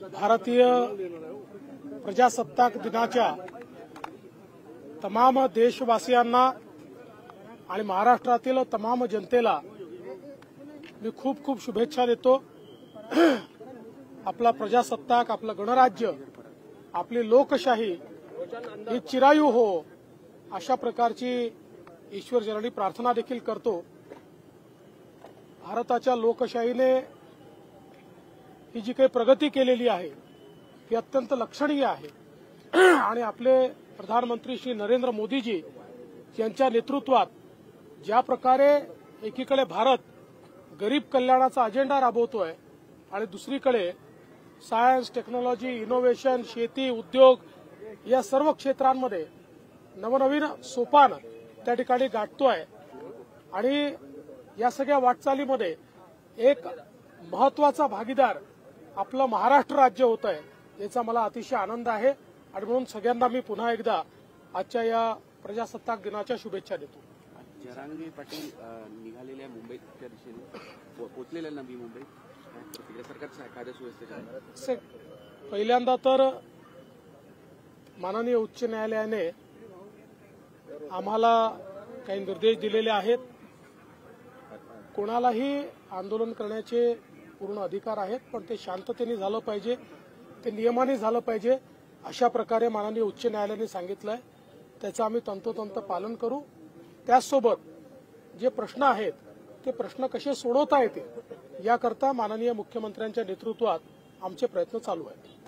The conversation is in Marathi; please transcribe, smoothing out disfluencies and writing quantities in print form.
भारतीय प्रजासत्ताक दिनाच्या तमाम देशवासियांना आणि महाराष्ट्रातील तमाम जनतेला मी खूप खूप शुभेच्छा देतो। आपला प्रजासत्ताक, आपलं गणराज्य, आपली लोकशाही ही चिरायू हो अशा प्रकारची ईश्वरचरणी प्रार्थना देखील करतो। भारताच्या लोकशाहीने ही जी काही प्रगती केलेली आहे ती अत्यंत लक्षणीय आहे आणि आपले प्रधानमंत्री श्री नरेंद्र मोदीजी यांच्या नेतृत्वात ज्या प्रकारे एकीकडे भारत गरीब कल्याणाचा अजेंडा राबवतोय आणि दुसरीकडे सायन्स, टेक्नॉलॉजी, इनोव्हेशन, शेती, उद्योग या सर्व क्षेत्रांमध्ये नवनवीन सोपान त्या ठिकाणी गाठतोय आणि या सगळ्या वाटचालीमध्ये एक महत्वाचा भागीदार आपलं महाराष्ट्र राज्य होत आहे, याचा मला अतिशय आनंद आहे आणि म्हणून सगळ्यांना मी पुन्हा एकदा आजच्या प्रजासत्ताक दिनाच्या शुभेच्छा देतो। जरांगे पाटील निघालेल्या मुंबईच्या दिशेने पोहोचलेल्या नवी मुंबईत सरकारच्या कायदा सुव्यवस्थेच्या पहिल्यांदा तर माननीय उच्च न्यायालयाने आम्हाला काही निर्देश दिलेले आहेत। कोणालाही आंदोलन करण्याचे पूर्ण अधिकार आहेत, पण ते शांततेने झालं पाहिजे, ते नियमाने झालं पाहिजे अशा प्रकारे माननीय उच्च न्यायालयाने सांगितलंय। त्याचं आम्ही तंतोतंत पालन करू। त्याचसोबत जे प्रश्न आहेत ते प्रश्न कसे सोडवता येतील याकरता माननीय मुख्यमंत्र्यांच्या नेतृत्वात आमचे प्रयत्न चालू आहेत।